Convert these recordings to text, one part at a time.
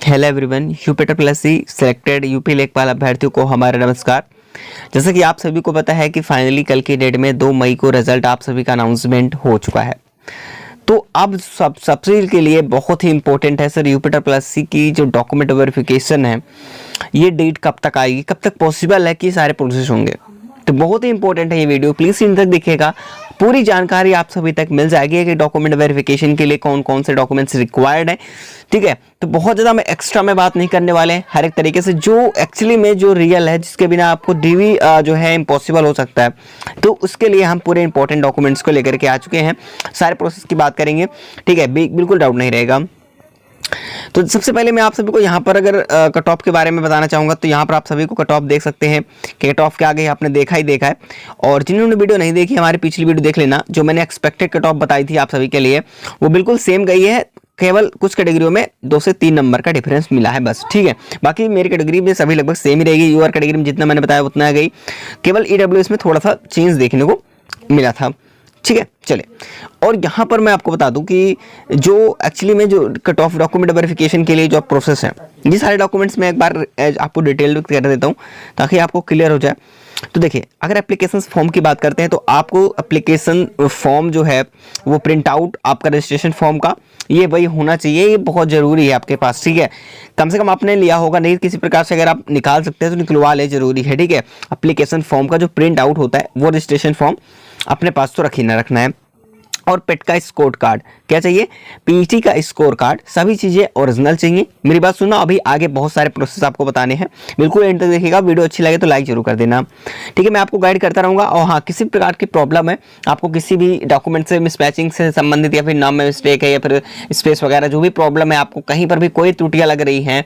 Hello everyone, यूपीटर plus सी selected UP लेखपाल अभ्यर्थियों को हमारा नमस्कार। जैसा कि आप सभी को पता है कि फाइनली कल की डेट में 2 मई को रिजल्ट आप सभी का अनाउंसमेंट हो चुका है। तो अब सबसे के लिए बहुत ही इंपॉर्टेंट है सर, यूपीटर प्लस सी की जो डॉक्यूमेंट वेरिफिकेशन है ये डेट कब तक आएगी, कब तक पॉसिबल है कि सारे प्रोसेस होंगे। तो बहुत ही इंपॉर्टेंट है ये वीडियो, प्लीज इन तक देखिएगा। पूरी जानकारी आप सभी तक मिल जाएगी कि डॉक्यूमेंट वेरिफिकेशन के लिए कौन कौन से डॉक्यूमेंट्स रिक्वायर्ड है। ठीक है, तो बहुत ज़्यादा मैं एक्स्ट्रा में बात नहीं करने वाले हैं, हर एक तरीके से जो एक्चुअली में जो रियल है, जिसके बिना आपको डीवी जो है इम्पॉसिबल हो सकता है। तो उसके लिए हम पूरे इंपॉर्टेंट डॉक्यूमेंट्स को लेकर के आ चुके हैं, सारे प्रोसेस की बात करेंगे। ठीक है, बिल्कुल डाउट नहीं रहेगा। तो सबसे पहले मैं आप सभी को यहाँ पर अगर कट ऑफ के बारे में बताना चाहूँगा, तो यहाँ पर आप सभी को कट ऑफ देख सकते हैं कि कट ऑफ के आगे आपने देखा ही देखा है। और जिन्होंने वीडियो नहीं देखी, हमारी पिछली वीडियो देख लेना, जो मैंने एक्सपेक्टेड कट ऑफ बताई थी आप सभी के लिए, वो बिल्कुल सेम गई है। केवल कुछ कैटेगरियों में 2 से 3 नंबर का डिफरेंस मिला है बस। ठीक है, बाकी मेरी कैटेगरी में सभी लगभग सेम ही रहेगी। यूआर कैटेगरी में जितना मैंने बताया उतना गई, केवल ईडब्ल्यूएस में थोड़ा सा चेंज देखने को मिला था। ठीक है, चले। और यहाँ पर मैं आपको बता दूं कि जो एक्चुअली में जो कट ऑफ डॉक्यूमेंट वेरिफिकेशन के लिए जो प्रोसेस है, ये सारे डॉक्यूमेंट्स में एक बार आपको डिटेल कर देता हूँ ताकि आपको क्लियर हो जाए। तो देखिए, अगर एप्लीकेशन फॉर्म की बात करते हैं तो आपको एप्लीकेशन फॉर्म जो है वो प्रिंट आउट आपका रजिस्ट्रेशन फॉर्म का ये वही होना चाहिए, ये बहुत ज़रूरी है आपके पास। ठीक है, कम से कम आपने लिया होगा, नहीं किसी प्रकार से अगर आप निकाल सकते हैं तो निकलवा ले, जरूरी है। ठीक है, एप्लीकेशन फॉर्म का जो प्रिंट आउट होता है वो रजिस्ट्रेशन फॉर्म अपने पास तो रख ही ना रखना है। और पेट का स्कोर कार्ड क्या चाहिए, पीटी का स्कोर कार्ड, सभी चीज़ें ओरिजिनल चाहिए। मेरी बात सुनना, अभी आगे बहुत सारे प्रोसेस आपको बताने हैं, बिल्कुल एंड तक देखिएगा। वीडियो अच्छी लगे तो लाइक जरूर कर देना। ठीक है, मैं आपको गाइड करता रहूँगा। और हाँ, किसी प्रकार की प्रॉब्लम है, आपको किसी भी डॉक्यूमेंट से मिसमैचिंग से संबंधित या फिर नाम में मिस्टेक है या फिर स्पेस वगैरह जो भी प्रॉब्लम है, आपको कहीं पर भी कोई त्रुटियाँ लग रही हैं,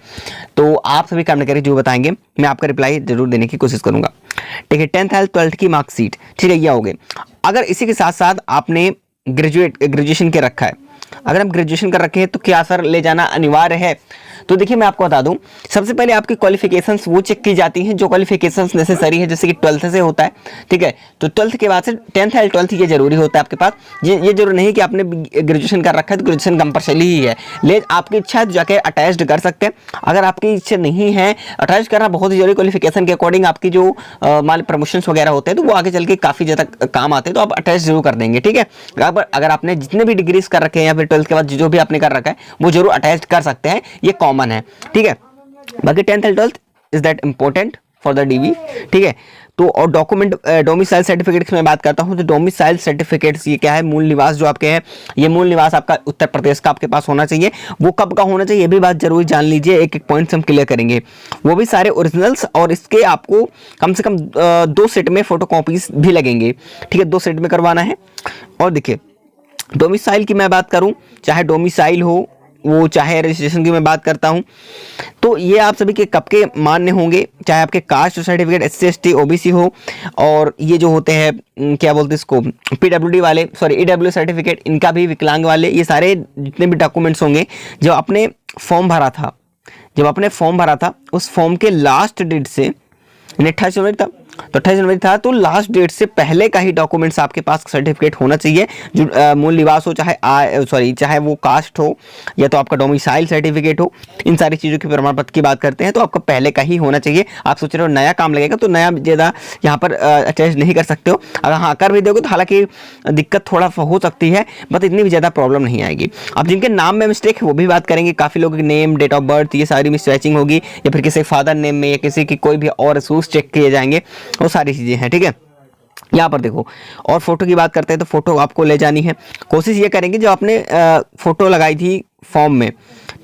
तो आप सभी कमेंट करके जो बताएंगे मैं आपका रिप्लाई जरूर देने की कोशिश करूँगा। ठीक है, 10th 12th की मार्कशीट, ठीक है, ये हो गए। अगर इसी के साथ साथ आपने ग्रेजुएशन के रखा है, अगर हम ग्रेजुएशन कर रखे हैं तो क्या सर ले जाना अनिवार्य है? तो देखिए, मैं आपको बता दूं, सबसे पहले आपकी क्वालिफिकेशंस वो चेक की जाती हैं जो क्वालिफिकेशंस नेसेसरी है, जैसे कि 12th से होता है। ठीक है, तो 12th के बाद से 10th या 12th ये जरूरी होता है आपके पास। ये जरूरी नहीं कि आपने ग्रेजुएशन कर रखा है तो ग्रेजुएशन कंपलसरी ही है। ले आपकी इच्छा है तो जाके अटैच्ड कर सकते हैं। अगर आपकी इच्छा नहीं है, अटैच करना बहुत ही जरूरी, क्वालिफिकेशन के अकॉर्डिंग आपकी जो मान प्रमोशंस वगैरह होते हैं तो वो आगे चल के काफ़ी ज़्यादा काम आते हैं, तो आप अटैच जरूर कर देंगे। ठीक है, अगर आपने जितने भी डिग्रीज कर रखे हैं या फिर 12th के बाद जो भी आपने कर रखा है वो जरूर अटैच कर सकते हैं, ये कॉमन है। ठीक है, बाकी 10th and 12th is that important for the DV. ठीक है, तो और डॉक्यूमेंट डोमिसाइल सर्टिफिकेट्स में बात करता हूं तो डोमिसाइल सर्टिफिकेट्स ये क्या है, मूल निवास जो आपके हैं, ये मूल निवास आपका उत्तर प्रदेश का आपके पास होना चाहिए। वो कब का होना चाहिए ये भी बात जरूर जान लीजिए, एक एक पॉइंट्स हम क्लियर करेंगे। वो भी सारे ओरिजिनल्स, और इसके आपको कम से कम 2 सेट में फोटो कॉपीज भी लगेंगे। ठीक है, 2 सेट में करवाना है। और देखिए, डोमिसाइल की मैं बात करूं, चाहे डोमिसाइल हो वो चाहे रजिस्ट्रेशन की मैं बात करता हूं, तो ये आप सभी के कब के मान्य होंगे, चाहे आपके caste certificate SC ST OBC हो, और ये जो होते हैं क्या बोलते हैं इसको, PWD वाले, सॉरी EW सर्टिफिकेट, इनका भी, विकलांग वाले, ये सारे जितने भी डॉक्यूमेंट्स होंगे जब आपने फॉर्म भरा था, उस फॉर्म के लास्ट डेट से 28 जनवरी था, तो 28 जनवरी था, तो लास्ट डेट से पहले का ही डॉक्यूमेंट्स आपके पास सर्टिफिकेट होना चाहिए। जो मूल निवास हो, चाहे वो कास्ट हो या तो आपका डोमिसाइल सर्टिफिकेट हो, इन सारी चीज़ों के प्रमाण पत्र की बात करते हैं तो आपका पहले का ही होना चाहिए। आप सोच रहे हो नया काम लगेगा तो नया ज़्यादा यहाँ पर अटैच नहीं कर सकते हो। अगर हाँ कर भी दोगे तो हालांकि दिक्कत थोड़ा हो सकती है, बट इतनी भी ज़्यादा प्रॉब्लम नहीं आएगी। अब जिनके नाम में मिस्टेक है वो भी बात करेंगे, काफ़ी लोगों के नेम, डेट ऑफ बर्थ, ये सारी मिसमैचिंग होगी, या फिर किसी फादर नेम में या किसी की कोई भी और रिसोर्स चेक किए जाएंगे, वो सारी चीज़ें हैं। ठीक है, यहाँ पर देखो, और फोटो की बात करते हैं तो फोटो आपको ले जानी है। कोशिश ये करेंगे जो आपने फोटो लगाई थी फॉर्म में,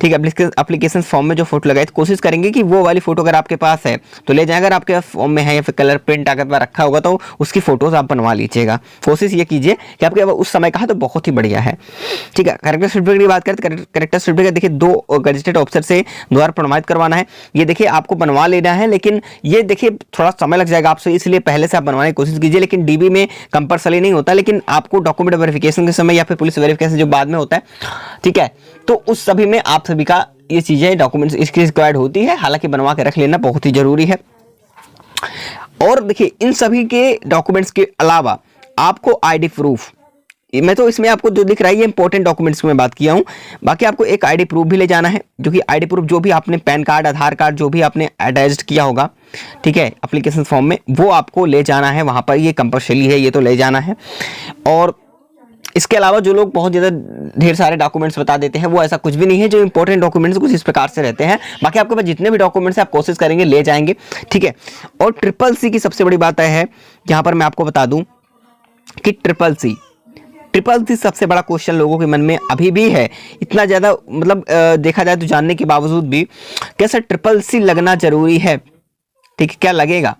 ठीक है, एप्लीकेशन फॉर्म में जो फोटो लगाई थी, कोशिश करेंगे कि वो वाली फोटो अगर आपके पास है तो ले जाए। अगर आपके फॉर्म में है या फिर कलर प्रिंट अगर रखा होगा तो उसकी फोटोज आप बनवा लीजिएगा। कोशिश ये कीजिए कि आपके उस समय का है तो बहुत ही बढ़िया है। ठीक है, करेक्टर सर्टिफिकेट की बात करते हैं, करेक्टर सर्टिफिकेट देखिए 2 गजेटेड ऑफिसर से द्वारा प्रमाणित करवाना है। ये देखिए आपको बनवा लेना है, लेकिन ये देखिए थोड़ा समय लग जाएगा आपसे, इसलिए पहले से आप बनवाने की कोशिश कीजिए। लेकिन डीबी में कंपल्सरी नहीं होता, लेकिन आपको डॉक्यूमेंट वेरिफिकेशन के समय या फिर पुलिस वेरिफिकेशन जो बाद में होता है, ठीक है, तो उस सभी में आप सभी का ये चीजें डॉक्यूमेंट्स इसकी रिक्वायर्ड होती है, हालांकि बनवा के रख लेना बहुत ही जरूरी है। और देखिए, इन सभी के डॉक्यूमेंट्स के अलावा आपको आईडी प्रूफ मैं तो इसमें आपको जो दिख रहा है ये इंपॉर्टेंट डॉक्यूमेंट्स की मैं बात किया हूँ। बाकी आपको एक आईडी प्रूफ भी ले जाना है, जो कि आईडी प्रूफ जो भी आपने पैन कार्ड, आधार कार्ड जो भी आपने अटैच्ड किया होगा, ठीक है, एप्लीकेशन फॉर्म में, वो आपको ले जाना है वहाँ पर। ये कंपल्सरी है, ये तो ले जाना है। और इसके अलावा जो लोग बहुत ज़्यादा ढेर सारे डॉक्यूमेंट्स बता देते हैं, वो ऐसा कुछ भी नहीं है। जो इंपॉर्टेंट डॉक्यूमेंट्स कुछ इस प्रकार से रहते हैं। बाकी आपके पास जितने भी डॉक्यूमेंट्स हैं आप कोशिश करेंगे ले जाएंगे, ठीक है। और ट्रिपल सी की सबसे बड़ी बात है, यहाँ पर मैं आपको बता दूं कि ट्रिपल सी सबसे बड़ा क्वेश्चन लोगों के मन में अभी भी है। इतना ज़्यादा मतलब देखा जाए तो जानने के बावजूद भी कैसे ट्रिपल सी लगना जरूरी है, ठीक है, क्या लगेगा।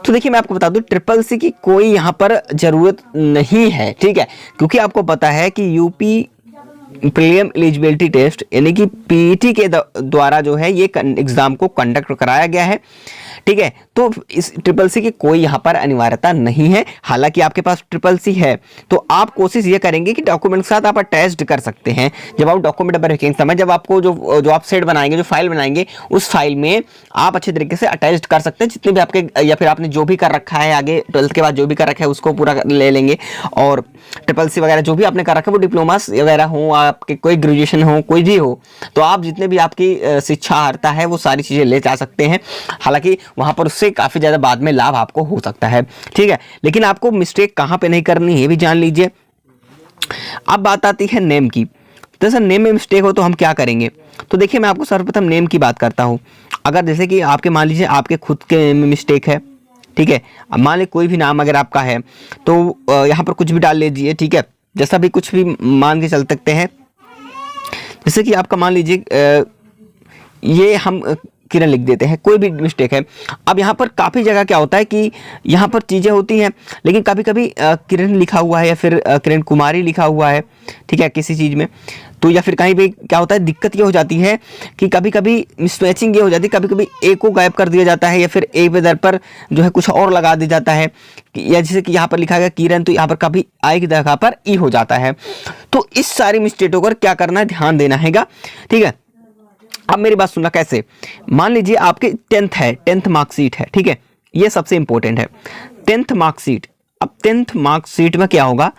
तो देखिए मैं आपको बता दूं ट्रिपल सी की कोई यहाँ पर जरूरत नहीं है, ठीक है, क्योंकि आपको पता है कि यूपी प्रीलिम एलिजिबिलिटी टेस्ट यानी कि पीईटी के द्वारा जो है ये एग्जाम को कंडक्ट कराया गया है, ठीक है। तो इस ट्रिपल सी की कोई यहाँ पर अनिवार्यता नहीं है। हालांकि आपके पास ट्रिपल सी है तो आप कोशिश ये करेंगे कि डॉक्यूमेंट के साथ आप अटैच्ड कर सकते हैं। जब आप डॉक्यूमेंट वेरिफिकेशन समय जब आपको जो आप सेट बनाएंगे, जो फाइल बनाएंगे, उस फाइल में आप अच्छे तरीके से अटैच्ड कर सकते हैं जितने भी आपके, या फिर आपने जो भी कर रखा है आगे 12th के बाद जो भी कर रखा है उसको पूरा ले लेंगे। और ट्रिपल सी वगैरह जो भी आपने कर रखा है, वो डिप्लोमास वगैरह हो, आपके कोई ग्रेजुएशन हो, कोई भी हो, तो आप जितने भी आपकी शिक्षा अर्हता है वो सारी चीज़ें ले जा सकते हैं। हालांकि वहाँ पर उससे काफ़ी ज़्यादा बाद में लाभ आपको हो सकता है, ठीक है। लेकिन आपको मिस्टेक कहाँ पे नहीं करनी है भी जान लीजिए। अब बात आती है नेम की। तो सर नेम में मिस्टेक हो तो हम क्या करेंगे। तो देखिए मैं आपको सर्वप्रथम नेम की बात करता हूँ। अगर जैसे कि आपके मान लीजिए आपके खुद के नेम में मिस्टेक है, ठीक है, अब मान लीजिए कोई भी नाम अगर आपका है तो यहाँ पर कुछ भी डाल लीजिए, ठीक है, जैसा भी कुछ भी मान के चल सकते हैं। जैसे कि आपका मान लीजिए ये हम किरण लिख देते हैं, कोई भी मिस्टेक है। अब यहाँ पर काफ़ी जगह क्या होता है कि यहाँ पर चीज़ें होती हैं, लेकिन कभी कभी किरण लिखा हुआ है या फिर किरण कुमारी लिखा हुआ है, ठीक है, किसी चीज़ में, तो या फिर कहीं भी क्या होता है, दिक्कत ये हो जाती है कि कभी कभी मिसमैचिंग ये हो जाती है, कभी कभी ए को गायब कर दिया जाता है या फिर ए पे दर पर जो है कुछ और लगा दिया जाता है, या जैसे कि यहाँ पर लिखा गया किरण तो यहाँ पर कभी आई की जगह पर ई हो जाता है। तो इस सारी मिस्टेकों पर क्या करना है, ध्यान देना हैगा, ठीक है। अब मेरी बात सुनना कैसे, मान लीजिए आपके 10th है, 10th मार्कशीट है, ठीक है, ये सबसे इंपॉर्टेंट है 10th मार्कशीट। अब 10th मार्कशीट में क्या होगा,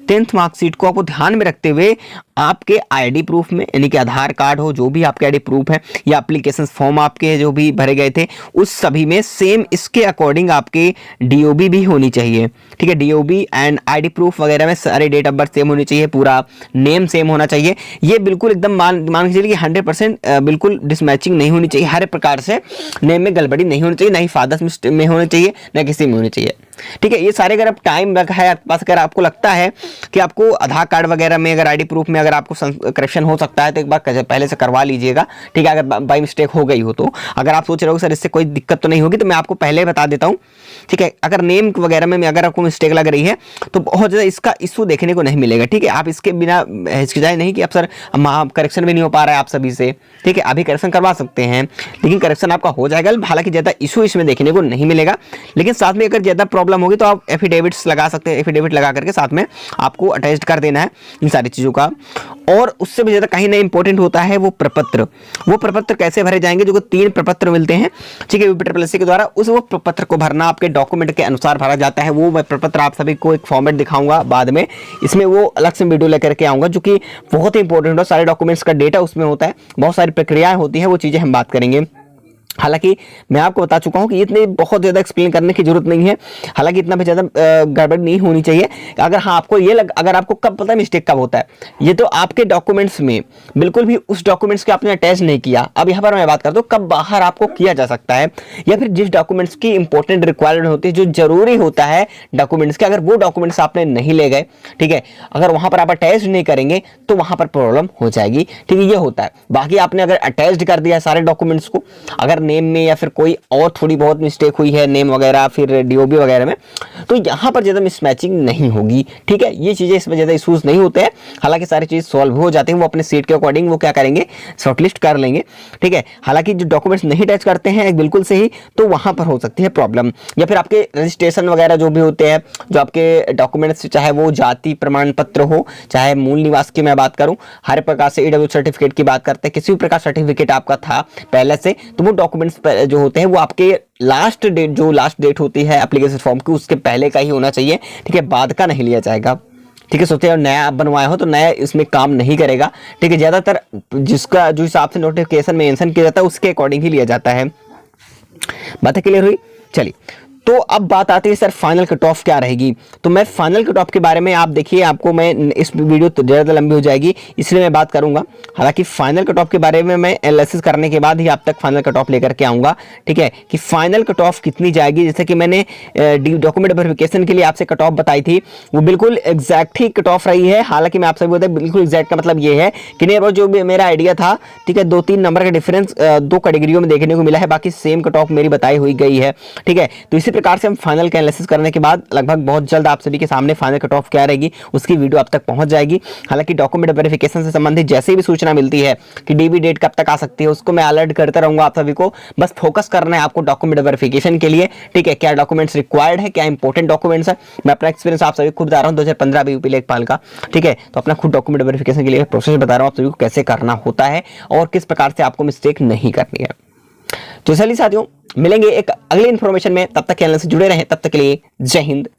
10th मार्कशीट को आपको ध्यान में रखते हुए आपके आईडी प्रूफ में, यानी कि आधार कार्ड हो, जो भी आपके आईडी प्रूफ है, या एप्लीकेशन फॉर्म आपके जो भी भरे गए थे उस सभी में सेम इसके अकॉर्डिंग आपके डीओबी भी होनी चाहिए, ठीक है। डीओबी एंड आईडी प्रूफ वगैरह में सारे डेट ऑफ बर्थ सेम होनी चाहिए, पूरा नेम सेम होना चाहिए। ये बिल्कुल एकदम मान के चलिए कि 100% बिल्कुल डिसमैचिंग नहीं होनी चाहिए, हर प्रकार से नेम में गड़बड़ी नहीं होनी चाहिए, ना ही फादर्स में होनी चाहिए, ना किसी में होनी चाहिए, ठीक है। ये सारे अगर आप टाइम रखा है आपके पास, अगर आपको लगता है कि आपको आधार कार्ड वगैरह में अगर आईडी प्रूफ में अगर आपको करेक्शन हो सकता है तो एक बार पहले से करवा लीजिएगा, ठीक है। अगर बाई मिस्टेक हो गई हो तो, अगर आप सोच रहे हो सर इससे कोई दिक्कत तो नहीं होगी, तो मैं आपको पहले बता देता हूँ, ठीक है। अगर नेम वगैरह में अगर आपको मिस्टेक लग रही है तो बहुत ज़्यादा इसका इशू देखने को नहीं मिलेगा, ठीक है। आप इसके बिना हिचकिचाए नहीं कि अब सर करेक्शन भी नहीं हो पा रहा है आप सभी से, ठीक है, अभी करेक्शन करवा सकते हैं, लेकिन करेक्शन आपका हो जाएगा। हालांकि ज़्यादा इशू इसमें देखने को नहीं मिलेगा, लेकिन साथ में अगर ज़्यादा प्रॉब्लम होगी तो आप एफिडेविट्स लगा सकते हैं, एफिडेविट लगा करके साथ में आपको अटैच कर देना है इन सारी चीज़ों का। और उससे भी ज़्यादा कहीं ना इंपॉर्टेंट होता है वो प्रपत्र। वो प्रपत्र कैसे भरे जाएंगे, जो 3 प्रपत्र मिलते हैं, ठीक है, यूपीएससी के द्वारा, उस वो प्रपत्र को भरना आपके डॉक्यूमेंट के अनुसार भरा जाता है। वो मैं प्रपत्र आप सभी को एक फॉर्मेट दिखाऊंगा बाद में, इसमें वो अलग से वीडियो लेकर के आऊँगा, जो कि बहुत ही इंपॉर्टेंट हो, सारे डॉक्यूमेंट्स का डेटा उसमें होता है, बहुत सारी प्रक्रियाएं होती हैं, वो चीज़ें हम बात करेंगे। हालांकि मैं आपको बता चुका हूं कि इतने बहुत ज़्यादा एक्सप्लेन करने की जरूरत नहीं है, हालांकि इतना भी ज़्यादा गड़बड़ नहीं होनी चाहिए। अगर हाँ आपको ये अगर आपको कब पता है मिस्टेक कब होता है, ये तो आपके डॉक्यूमेंट्स में बिल्कुल भी उस डॉक्यूमेंट्स के आपने अटैच नहीं किया। अब यहाँ पर मैं बात करता हूँ कब बाहर आपको किया जा सकता है, या फिर जिस डॉक्यूमेंट्स की इंपॉर्टेंट रिक्वायरमेंट होती है, जो जरूरी होता है डॉक्यूमेंट्स के, अगर वो डॉक्यूमेंट्स आपने नहीं ले गए, ठीक है, अगर वहाँ पर आप अटैच नहीं करेंगे तो वहाँ पर प्रॉब्लम हो जाएगी, ठीक है, ये होता है। बाकी आपने अगर अटैच कर दिया सारे डॉक्यूमेंट्स को, अगर नेम में या फिर कोई और थोड़ी बहुत मिस्टेक हुई है नेम वगैरह फिर डीओबी वगैरह में, तो यहाँ पर ज़्यादा मिसमैचिंग नहीं होगी, ठीक है। ये चीज़ें इसमें ज़्यादा इशूज़ नहीं होते हैं, हालांकि सारी चीज़ सॉल्व हो जाती हैं, वो अपने सीट के अकॉर्डिंग वो क्या करेंगे, शॉर्टलिस्ट कर लेंगे, ठीक है। हालांकि जो डॉक्यूमेंट्स नहीं अटैच करते हैं बिल्कुल सही, तो वहाँ पर हो सकती है प्रॉब्लम, या फिर आपके रजिस्ट्रेशन वगैरह जो भी होते हैं, जो आपके डॉक्यूमेंट्स, चाहे वो जाति प्रमाण पत्र हो, चाहे मूल निवास की मैं बात करूँ, हर प्रकार से ईडब्ल्यू सर्टिफिकेट की बात करते हैं, किसी भी प्रकार सर्टिफिकेट आपका था पहले से, तो वो डॉक्यूमेंट्स जो होते हैं वो आपके लास्ट डेट होती है एप्लीकेशन फॉर्म की, उसके पहले का ही होना चाहिए, ठीक है, बाद का नहीं लिया जाएगा, ठीक है, सोचते हो नया बनवाए हो तो नया इसमें काम नहीं करेगा। ठीक है, ज़्यादातर जिसका जो हिसाब से नोटिफिकेशन में मेंशन किया जाता है उसके अकॉर्डिंग ही लिया जाता है। बातें क्लियर हुई? चलिए, तो अब बात आती है सर फाइनल कट ऑफ क्या रहेगी। तो मैं फाइनल कट ऑफ के बारे में, आप देखिए, आपको मैं इस वीडियो तो ज़्यादा लंबी हो जाएगी इसलिए मैं बात करूंगा। हालांकि फाइनल कट ऑफ के बारे में मैं एनालिसिस करने के बाद ही आप तक फाइनल कट ऑफ लेकर के आऊंगा। ठीक है, कि फाइनल कट ऑफ कितनी जाएगी। जैसे कि मैंने डॉक्यूमेंट वेरिफिकेशन के लिए आपसे कट ऑफ बताई थी, वो बिल्कुल एग्जैक्ट ही कट ऑफ रही है। हालांकि मैं आपसे बोलता हूं बिल्कुल एग्जैक्ट का मतलब ये है कि नहीं, जो भी मेरा आइडिया था, ठीक है, 2-3 नंबर का डिफरेंस 2 कैटेगरियों में देखने को मिला है, बाकी सेम कट ऑफ मेरी बताई हुई गई है। ठीक है, तो इसी प्रकार से हम फाइनल एनालिसिस करने के बाद लगभग बहुत जल्द आप सभी के सामने फाइनल कट ऑफ क्या रहेगी उसकी वीडियो आप तक पहुंच जाएगी। हालांकि डॉक्यूमेंट वेरिफिकेशन से संबंधित जैसे भी सूचना मिलती है कि डीबी डेट कब तक आ सकती है, उसको मैं अलर्ट करता रहूंगा आप सभी को। बस फोकस करना है आपको डॉक्यूमेंट वेरिफिकेशन के लिए। ठीक है, क्या डॉक्यूमेंट्स रिक्वायर्ड है, क्या इंपॉर्टेंट डॉक्यूमेंट्स है, मैं अपना एक्सपीरियंस आप सभी को बता रहा हूँ 2015 में यूपी लेखपाल का। ठीक है, तो अपना खुद डॉक्यूमेंट वेरिफिकेशन के लिए प्रोसेस बता रहा हूँ आप सभी को कैसे करना होता है और किस प्रकार से आपको मिस्टेक नहीं करनी है। तो चलिए साथियों, मिलेंगे एक अगली इंफॉर्मेशन में, तब तक चैनल से जुड़े रहें। तब तक के लिए जय हिंद।